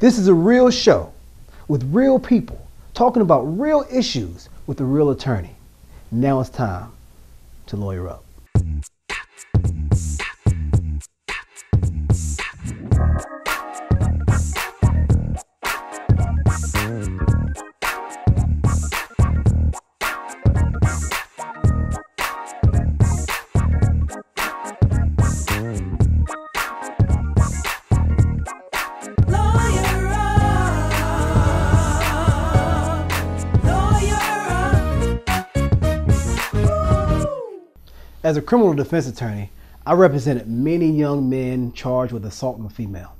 This is a real show with real people talking about real issues with a real attorney. Now it's time to lawyer up. As a criminal defense attorney, I represented many young men charged with assaulting a female.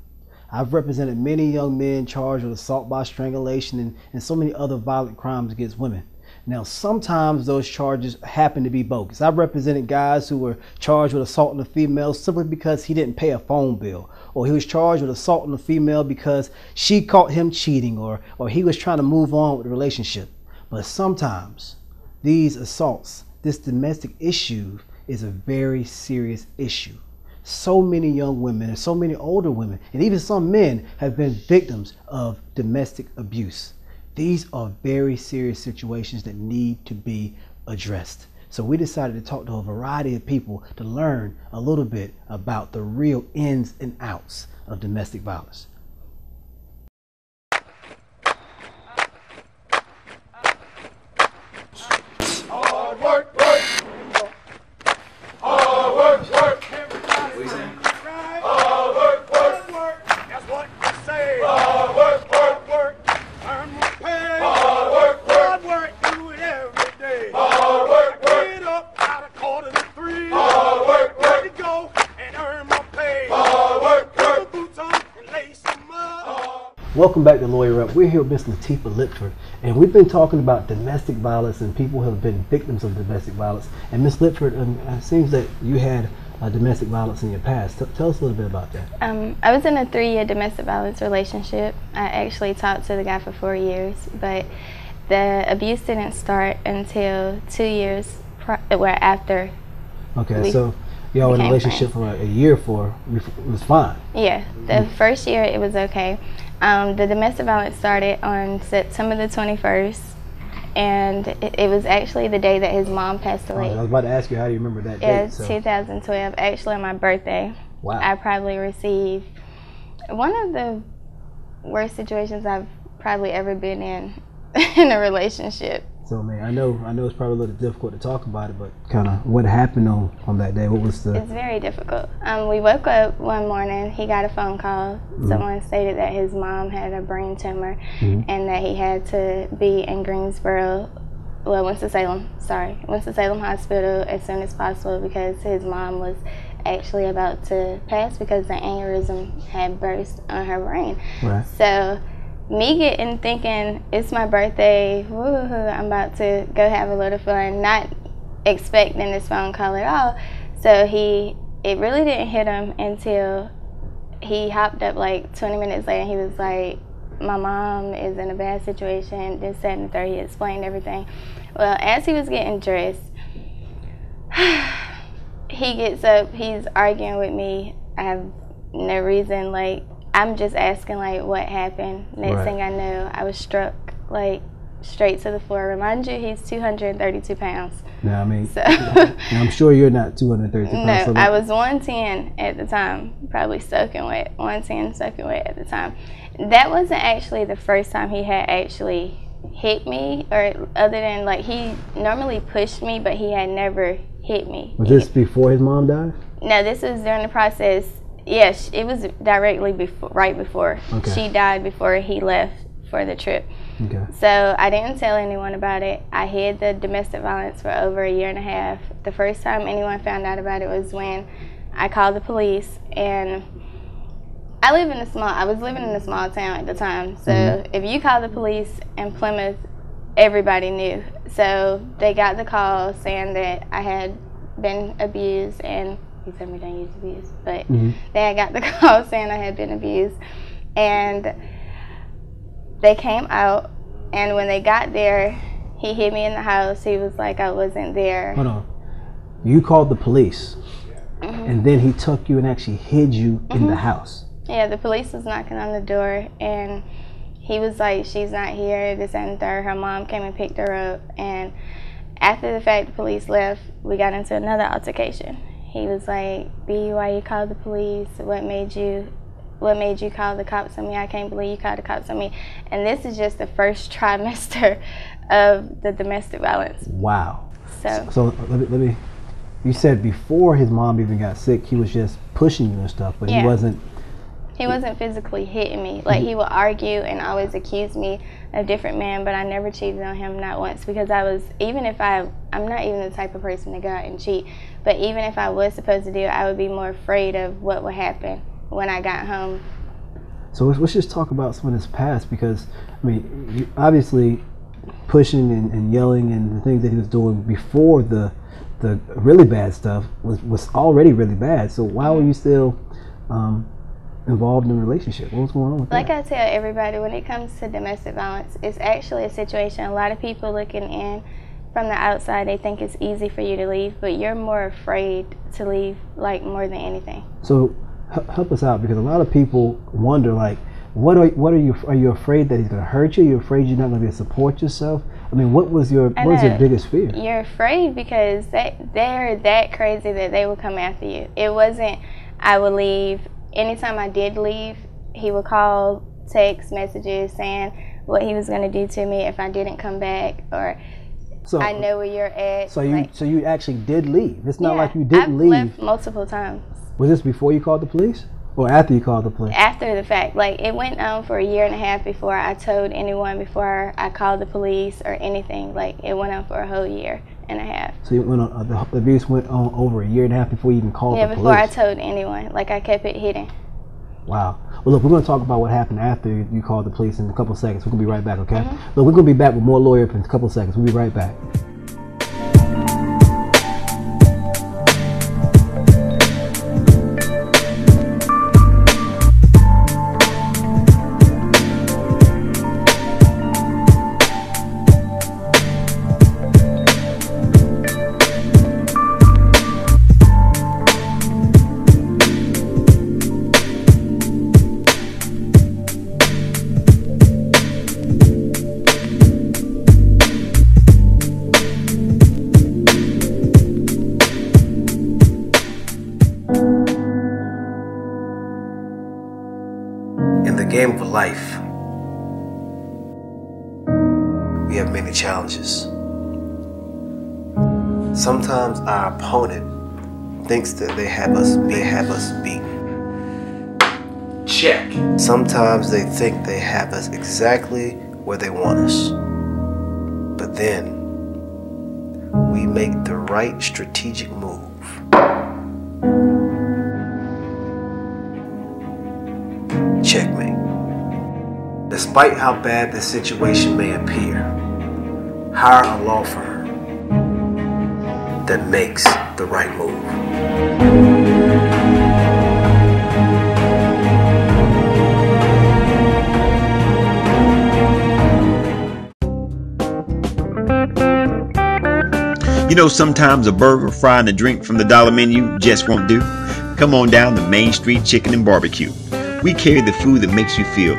I've represented many young men charged with assault by strangulation and so many other violent crimes against women. Now, sometimes those charges happen to be bogus. I've represented guys who were charged with assaulting a female simply because he didn't pay a phone bill, or he was charged with assaulting a female because she caught him cheating, or he was trying to move on with the relationship. But sometimes these assaults, this domestic issue, is a very serious issue. So many young women and so many older women and even some men have been victims of domestic abuse. These are very serious situations that need to be addressed. So we decided to talk to a variety of people to learn a little bit about the real ins and outs of domestic violence. Welcome back to Lawyer Up. We're here with Ms. Latifah Lipford, and we've been talking about domestic violence and people who have been victims of domestic violence. And Ms. Lipford, it seems that you had domestic violence in your past. Tell us a little bit about that. I was in a 3-year domestic violence relationship. I actually talked to the guy for 4 years, but the abuse didn't start until 2 years after. Okay, so y'all were in a relationship for a year it was fine. Yeah, the first year it was okay. The domestic violence started on September the 21st, and it was actually the day that his mom passed away. I was about to ask you, how do you remember that date? Yeah, 2012, actually on my birthday. Wow. I probably received one of the worst situations I've probably ever been in a relationship. So, man, I know it's probably a little difficult to talk about it, but kind of what happened on that day? What was the... It's very difficult. We woke up one morning, he got a phone call. Someone stated that his mom had a brain tumor and that he had to be in Greensboro, Winston-Salem Hospital as soon as possible because his mom was actually about to pass because the aneurysm had burst on her brain. Right. So me thinking it's my birthday, woohoo, I'm about to go have a little fun, not expecting this phone call at all. So it really didn't hit him until he hopped up like 20 minutes later and he was like, my mom is in a bad situation, this, that, and the third. He explained everything. Well, as he was getting dressed, he gets up, he's arguing with me. I have no reason, I'm just asking what happened. Next thing I know, I was struck straight to the floor. Remind you, he's 232 pounds. Now, I mean, so I'm sure you're not 232 pounds. No, so I was 110 at the time, probably soaking wet, 110 soaking wet at the time. That wasn't actually the first time he had actually hit me, or other than he normally pushed me, but he had never hit me. Was this before his mom died? No, this was during the process. Yes, it was directly right before. Okay. She died before he left for the trip. Okay. So I didn't tell anyone about it. I hid the domestic violence for over a year and a half. The first time anyone found out about it was when I called the police, and I was living in a small town at the time. So if you call the police in Plymouth, everybody knew. So they got the call saying that I had been abused, and he said we don't use abuse, but they had got the call saying I had been abused, and they came out, and when they got there, he hit me in the house. He was like I wasn't there. Hold on. You called the police, and then he took you and actually hid you in the house. Yeah, the police was knocking on the door, and he was like, she's not here, this and third. Her mom came and picked her up, and after the fact the police left, we got into another altercation. He was like, B, why you called the police? What made you call the cops on me? I can't believe you called the cops on me. And this is just the first trimester of the domestic violence. Wow. So let me you said before his mom even got sick, he was just pushing you and stuff, but yeah. He wasn't physically hitting me. Like, he would argue and always accuse me of different men, but I never cheated on him, not once, because I'm not even the type of person to go out and cheat, but even if I was supposed to do it, I would be more afraid of what would happen when I got home. So let's just talk about some of this past, because, I mean, you obviously pushing and yelling and the things that he was doing before the really bad stuff was already really bad. So why were you still involved in a relationship? What was going on with that? Like I tell everybody, when it comes to domestic violence, it's actually a situation. A lot of people looking in from the outside, they think it's easy for you to leave, but you're more afraid to leave, like, more than anything. So help us out, because a lot of people wonder, like, what are you afraid that he's going to hurt you? You're afraid you're not going to be able to support yourself? I mean, what was your biggest fear? You're afraid because they're that crazy that they will come after you. It wasn't I would leave. Anytime I did leave, he would call, text messages saying what he was going to do to me if I didn't come back, or I know where you're at. So you actually did leave. It's not like you didn't leave. I've left multiple times. Was this before you called the police? Or after you called the police? After the fact. Like, it went on for 1.5 years before I told anyone, before I called the police or anything. Like, it went on for a whole 1.5 years. So you went on, the abuse went on over 1.5 years before you even called the police? Yeah, before I told anyone. Like, I kept it hidden. Wow. Well, look, we're going to talk about what happened after you called the police in a couple of seconds. We're going to be right back, okay? Look, we're going to be back with more lawyer in a couple of seconds. We'll be right back. Game of life, we have many challenges. Sometimes our opponent thinks that they have us beaten. Check. Sometimes they think they have us exactly where they want us. But then we make the right strategic move. Checkmate. Despite how bad the situation may appear, hire a law firm that makes the right move. You know, sometimes a burger, fry, and a drink from the dollar menu just won't do. Come on down to Main Street Chicken and Barbecue. We carry the food that makes you feel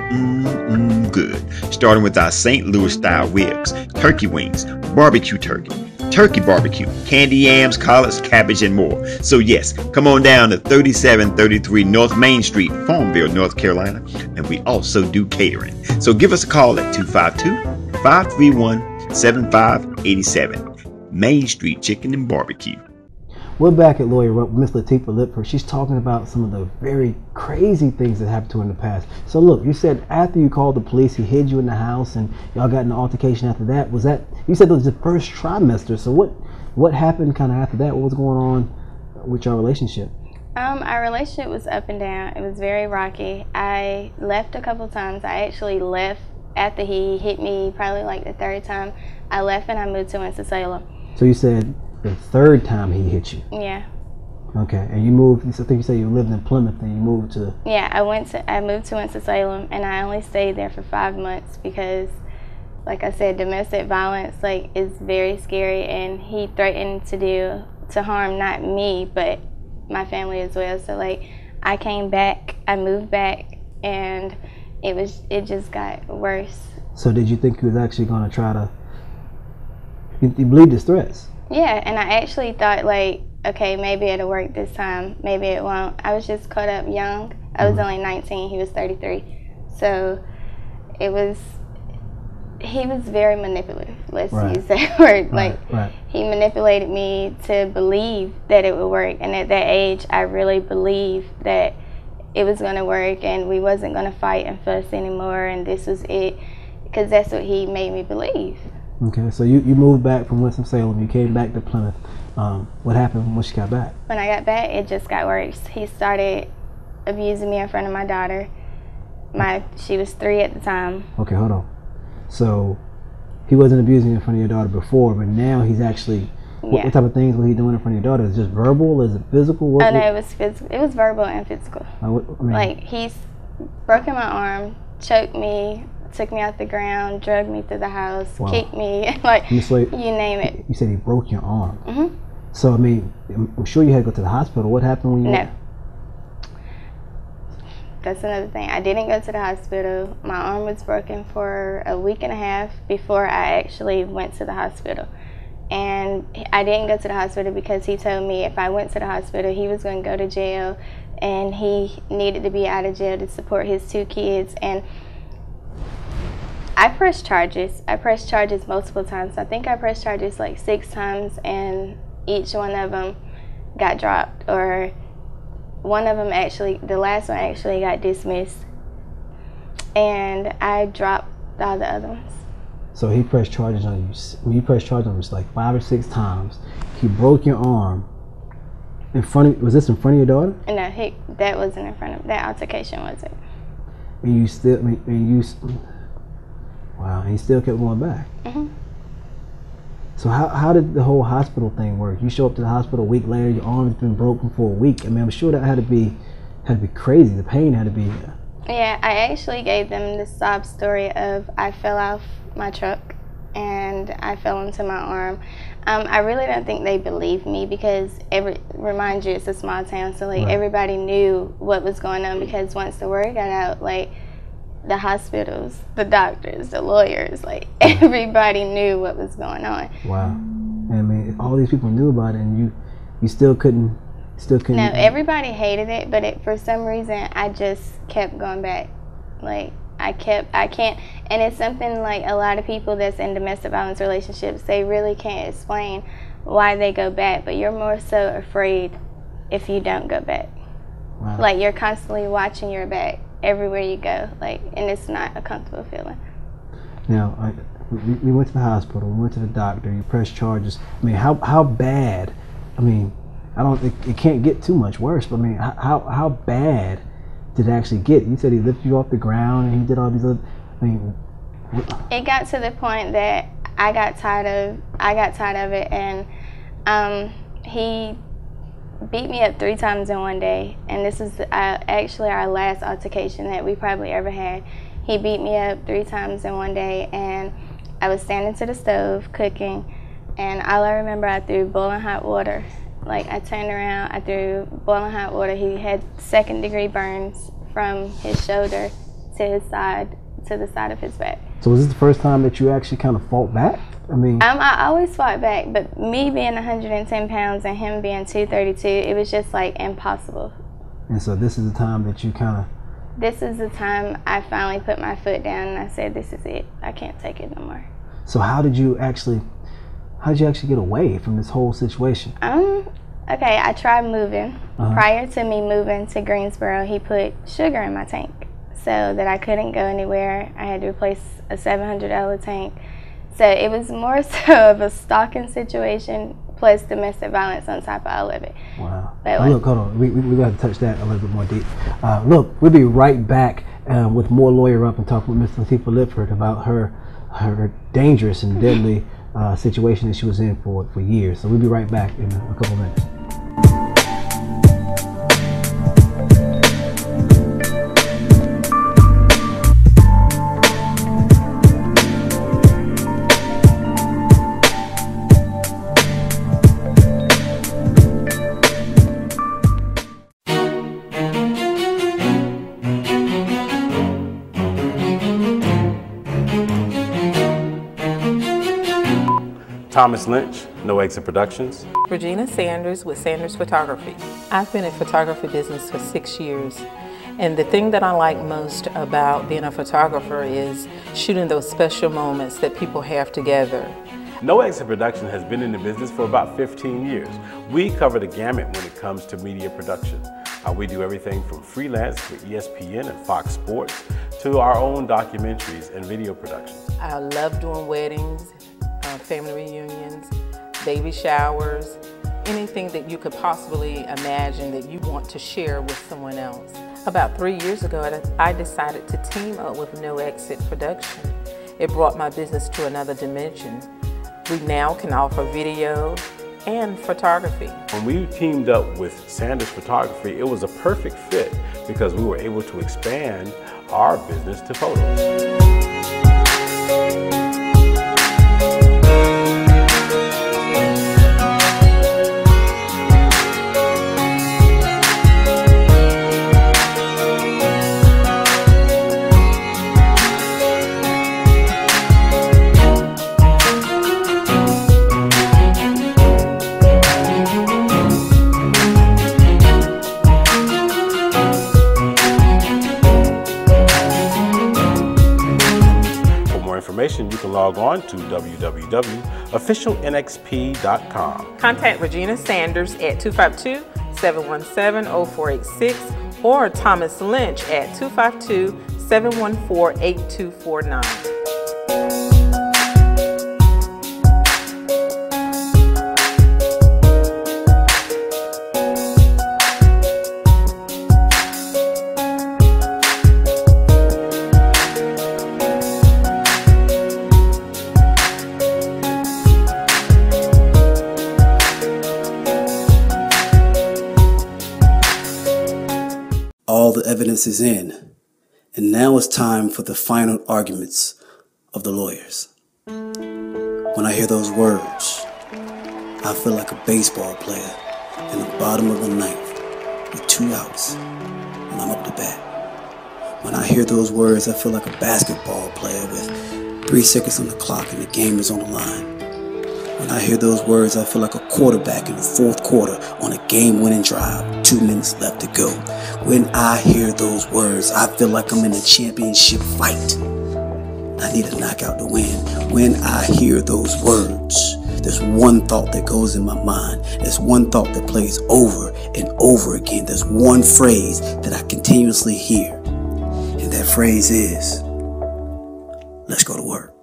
good, starting with our St. Louis style ribs, turkey wings, barbecue turkey barbecue, candy yams, collards, cabbage, and more. So yes, come on down to 3733 North Main Street, Farmville, North Carolina, and we also do catering. So give us a call at 252-531-7587. Main Street Chicken and Barbecue. We're back at Lawyer Miss Latifah Lipford. She's talking about some of the very crazy things that happened to her in the past. So look, you said after you called the police, he hid you in the house and y'all got in an altercation after that. Was that, you said it was the first trimester, so what happened kind of after that? What was going on with your relationship? Our relationship was up and down. It was very rocky. I left a couple times. I actually left after he hit me, probably like the 3rd time. I left and I moved to Winston-Salem. So you said the 3rd time he hit you? Yeah. Okay, and you moved, I think you said you lived in Plymouth and you moved to... Yeah, I moved to Winston-Salem, and I only stayed there for 5 months because, like I said, domestic violence, like, is very scary, and he threatened to harm not me, but my family as well. So, like, I came back, I moved back, and it just got worse. So did you think he was actually going to try to, you believed his threats? Yeah, and I actually thought, like, okay, maybe it'll work this time, maybe it won't. I was just caught up young. I was only 19, he was 33. So he was very manipulative, let's use that word. He manipulated me to believe that it would work, and at that age I really believed that it was going to work and we wasn't going to fight and fuss anymore, and this was it, because that's what he made me believe. Okay, so you moved back from Winston-Salem, you came back to Plymouth. What happened once you got back? When I got back, it just got worse. He started abusing me in front of my daughter. She was 3 at the time. Okay, hold on. So he wasn't abusing you in front of your daughter before, but now he's actually, what type of things was he doing in front of your daughter? Is it just verbal? Is it physical? No, it was physical. It was verbal and physical. Like, he's broken my arm, choked me, took me out the ground, drugged me through the house, kicked me, like, you name it. You said he broke your arm. Mm-hmm. So, I mean, I'm sure you had to go to the hospital. What happened when you went? That's another thing. I didn't go to the hospital. My arm was broken for a week and a half before I actually went to the hospital. And I didn't go to the hospital because he told me if I went to the hospital, he was going to go to jail, and he needed to be out of jail to support his 2 kids. And I pressed charges. I pressed charges multiple times. I think I pressed charges like 6 times, and each one of them got dropped, or one of them actually, the last one actually got dismissed, and I dropped all the other ones. So he pressed charges on you. When you pressed charges on him, it's like 5 or 6 times. He broke your arm in front of. Was this in front of your daughter? No, that wasn't in front of. That altercation wasn't. And you still, wow, and he still kept going back. Mm-hmm. So how did the whole hospital thing work? You show up to the hospital a week later, your arm's been broken for a week. I mean, I'm sure that had to be crazy. The pain had to be. Yeah, I actually gave them the sob story of I fell off my truck and I fell into my arm. I really don't think they believed me because remind you, it's a small town, so like everybody knew what was going on, because once the word got out, like the hospitals, the doctors, the lawyers, like everybody knew what was going on. Wow. I mean, all these people knew about it, and you still couldn't. No, everybody hated it, but for some reason I just kept going back. Like I can't, and it's something like a lot of people that's in domestic violence relationships, they really can't explain why they go back, but you're more so afraid if you don't go back. Wow. Like you're constantly watching your back everywhere you go, like, and it's not a comfortable feeling. Now, we went to the hospital, we went to the doctor, you pressed charges. I mean, how bad? I mean, it can't get too much worse, but I mean, how bad did it actually get? You said he lifted you off the ground and he did all these other, I mean, it got to the point that I got tired of it, and he beat me up 3 times in one day, and this is actually our last altercation that we probably ever had. He beat me up 3 times in one day, and I was standing to the stove cooking, and all I remember, I threw boiling hot water. Like, I turned around, I threw boiling hot water. He had 2nd-degree burns from his shoulder to his side, to the side of his back. So was this the first time that you actually kind of fought back? I mean, I always fought back, but me being 110 pounds and him being 232, it was just like impossible. And so this is the time that you kind of... This is the time I finally put my foot down and I said, this is it. I can't take it no more. So how did you actually get away from this whole situation? Okay, I tried moving. Prior to me moving to Greensboro, he put sugar in my tank so that I couldn't go anywhere. I had to replace a $700 tank. So it was more so of a stalking situation plus domestic violence on top of all of it. Wow. Look, hold on. We got to touch that a little bit more deep. Look, we'll be right back with more Lawyer Up and talk with Ms. Latifah Lipford about her dangerous and deadly situation that she was in for years. So we'll be right back in a couple minutes. Thomas Lynch, No Exit Productions. Regina Sanders with Sanders Photography. I've been in photography business for 6 years, and the thing that I like most about being a photographer is shooting those special moments that people have together. No Exit Production has been in the business for about 15 years. We cover the gamut when it comes to media production. We do everything from freelance for ESPN and Fox Sports to our own documentaries and video productions. I love doing weddings, family reunions, baby showers, anything that you could possibly imagine that you want to share with someone else. About 3 years ago, I decided to team up with No Exit Production. It brought my business to another dimension. We now can offer video and photography. When we teamed up with Sanders Photography, it was a perfect fit because we were able to expand our business to photos. You can log on to www.officialnxp.com. Contact Regina Sanders at 252-717-0486 or Thomas Lynch at 252-714-8249. All the evidence is in, and now it's time for the final arguments of the lawyers. When I hear those words, I feel like a baseball player in the bottom of the ninth with 2 outs, and I'm up to bat. When I hear those words, I feel like a basketball player with 3 seconds on the clock and the game is on the line. When I hear those words, I feel like a quarterback in the 4th quarter on a game-winning drive, 2 minutes left to go. When I hear those words, I feel like I'm in a championship fight. I need a knockout to win. When I hear those words, there's one thought that goes in my mind. There's one thought that plays over and over again. There's one phrase that I continuously hear. And that phrase is, let's go to work.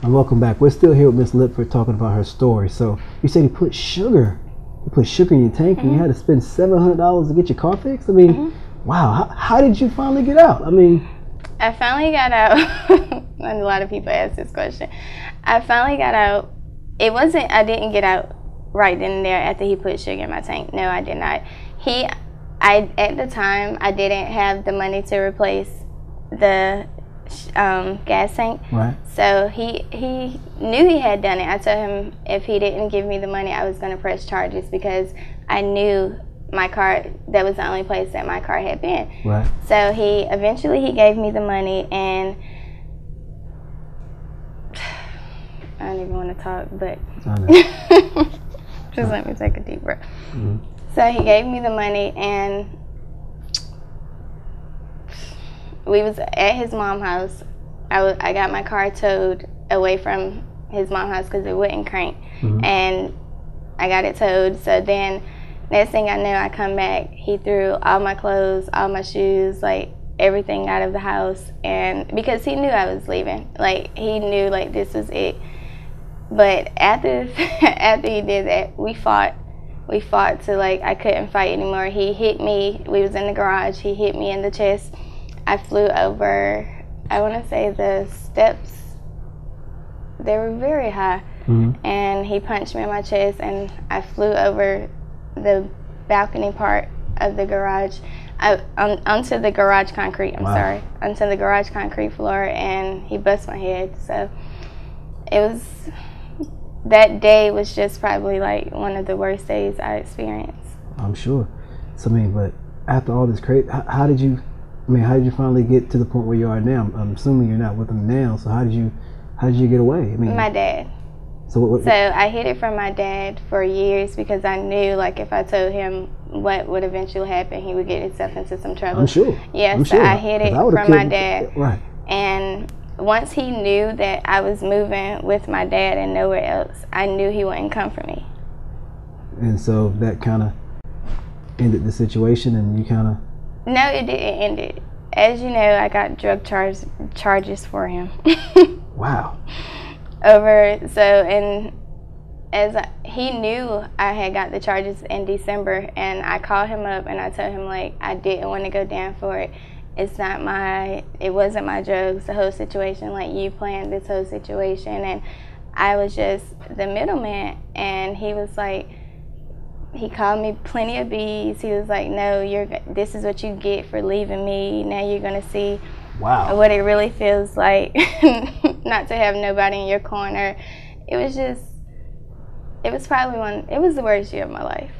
And welcome back. We're still here with Miss Lipford talking about her story. So you said you put sugar in your tank and you had to spend $700 to get your car fixed? I mean, wow. How did you finally get out? I mean, I finally got out. And a lot of people ask this question. I finally got out. I didn't get out right then and there after he put sugar in my tank. No, I did not. At the time, I didn't have the money to replace the gas tank. Right. So he knew he had done it. I told him if he didn't give me the money, I was going to press charges because I knew my car, that was the only place that my car had been. Right. So he gave me the money, and I don't even want to talk, but just let me take a deep breath. Mm-hmm. So he gave me the money, and we was at his mom's house. I got my car towed away from his mom's house because it wouldn't crank. Mm-hmm. And I got it towed. So then next thing I knew, I come back, he threw all my clothes, all my shoes, like everything out of the house. And because he knew I was leaving, like he knew like this was it. But after he did that, we fought till like I couldn't fight anymore. He hit me. We was in the garage. He hit me in the chest. I flew over I want to say the steps, they were very high. And he punched me in my chest, and I flew over the balcony part of the garage, onto the garage concrete, onto the garage concrete floor, and he bust my head. So it was, that day was just probably like one of the worst days I experienced. I'm sure. So, I mean, but after all this crazy, how did you finally get to the point where you are now? I'm assuming you're not with him now, so how did you get away? I mean, my dad. So I hid it from my dad for years because I knew, like, if I told him what would eventually happen, he would get himself into some trouble. I'm sure. Yeah, so I hid it from my dad. Right. And once he knew that I was moving with my dad and nowhere else, I knew he wouldn't come for me. And so that kind of ended the situation, and you kind of... No, it didn't end it. As you know, I got drug charges for him. Wow. He knew I had got the charges in December, and I called him up and I told him, like, I didn't want to go down for it. It wasn't my drugs, the whole situation, like, you planned this whole situation, and I was just the middleman. And he was like, he called me plenty of B's. He was like, no, this is what you get for leaving me. Now you're going to see what it really feels like not to have nobody in your corner. It was the worst year of my life.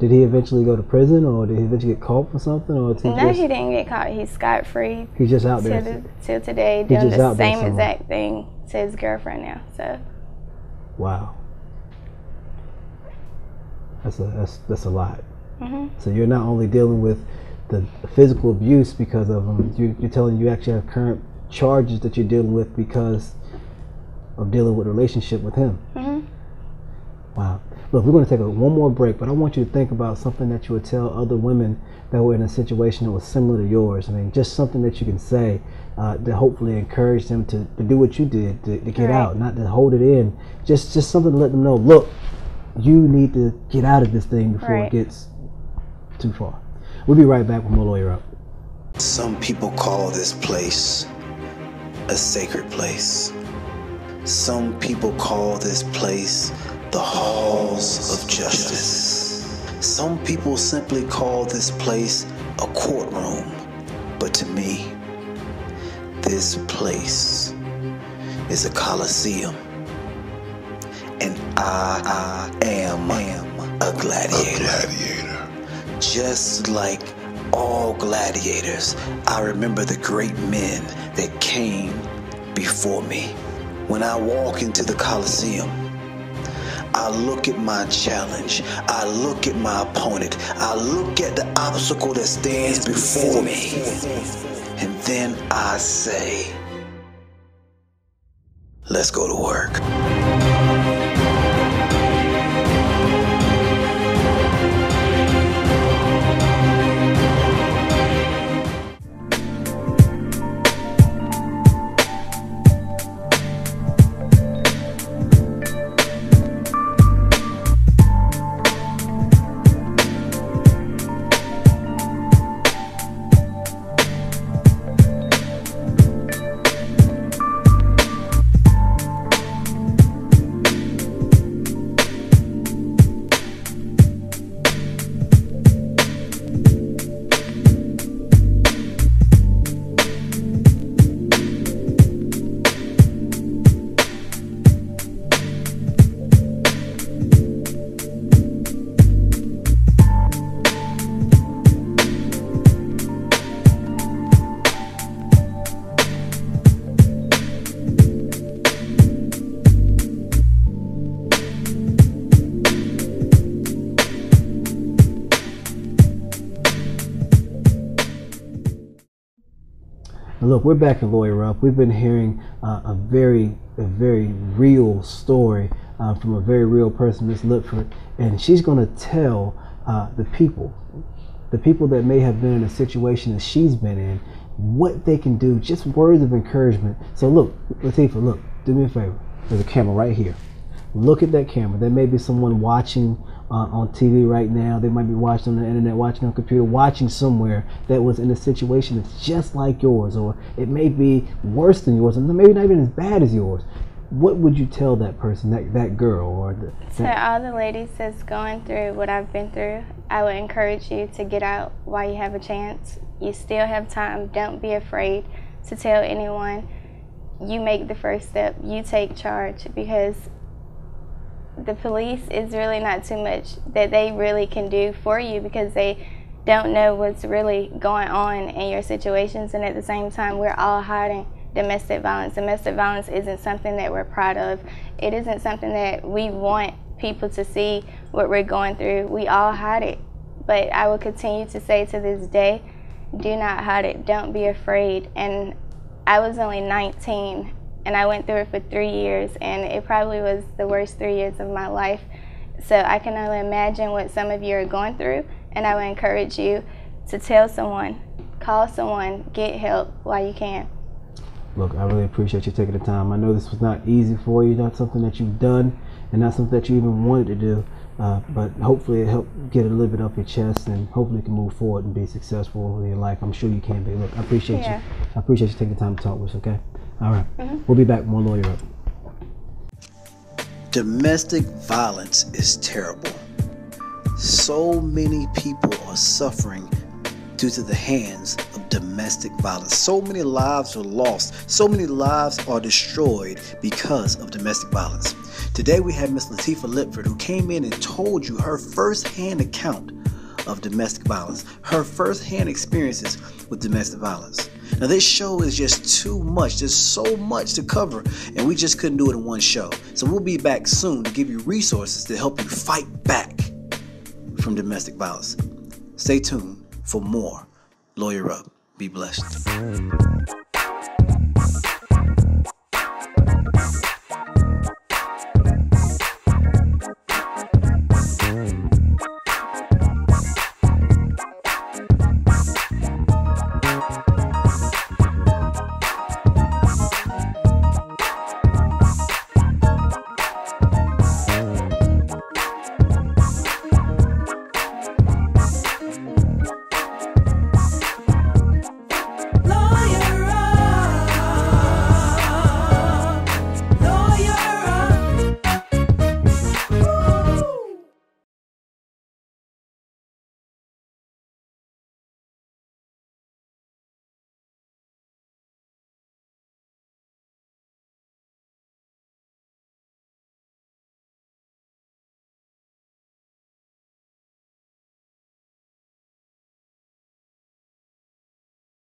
Did he eventually go to prison, or did he eventually get caught for something? Or he didn't get caught. He's scot-free. He's just out there. Till today, doing the same exact thing to his girlfriend now. So. Wow. That's a lot. So you're not only dealing with the physical abuse because of him, you're telling you actually have current charges that you're dealing with because of dealing with a relationship with him. Wow. Look, we're going to take one more break, but I want you to think about something that you would tell other women that were in a situation that was similar to yours. I mean, just something that you can say to hopefully encourage them to do what you did, to get out, not to hold it in. Just something to let them know, look, you need to get out of this thing before it gets too far. We'll be right back with more Lawyer Up. Some people call this place a sacred place. Some people call this place the halls of justice. Some people simply call this place a courtroom. But to me, this place is a coliseum. And I am a gladiator. Just like all gladiators, I remember the great men that came before me. When I walk into the Coliseum, I look at my challenge, I look at my opponent, I look at the obstacle that stands before me, and then I say, let's go to work. Look, we're back in Lawyer Up. We've been hearing a very real story from a very real person, Ms. Lipford, and she's going to tell the people that may have been in a situation that she's been in, what they can do, just words of encouragement. So look, Latifah, look, do me a favor. There's a camera right here. look at that camera. There may be someone watching on TV right now. They might be watching on the internet, watching on a computer, watching somewhere that was in a situation that's just like yours, or it may be worse than yours, and maybe not even as bad as yours. What would you tell that person, that girl, or to all the ladies that's going through what I've been through? I would encourage you to get out while you have a chance. You still have time. Don't be afraid to tell anyone. You make the first step. You take charge, because the police is really not too much that they really can do for you, because they don't know what's really going on in your situations. And at the same time, we're all hiding domestic violence. Domestic violence isn't something that we're proud of. It isn't something that we want people to see what we're going through. We all hide it. But I will continue to say to this day, do not hide it. Don't be afraid. And I was only 19, and I went through it for 3 years, and it probably was the worst 3 years of my life. So I can only imagine what some of you are going through, and I would encourage you to tell someone, call someone, get help while you can. Look, I really appreciate you taking the time. I know this was not easy for you, not something that you've done, and not something that you even wanted to do, but hopefully it helped get a little bit off your chest, and hopefully you can move forward and be successful in your life. I'm sure you can be. Look, I appreciate you. I appreciate you taking the time to talk with us, okay? All right. We'll be back with more Lawyer Up. Domestic violence is terrible. So many people are suffering due to the hands of domestic violence. So many lives are lost. So many lives are destroyed because of domestic violence. Today we have Miss Latifah Lipford, who came in and told you her first-hand account of domestic violence, her first-hand experiences with domestic violence. Now this show is just too much. There's so much to cover, and we just couldn't do it in one show. So we'll be back soon to give you resources to help you fight back from domestic violence. Stay tuned for more Lawyer Up. Be blessed.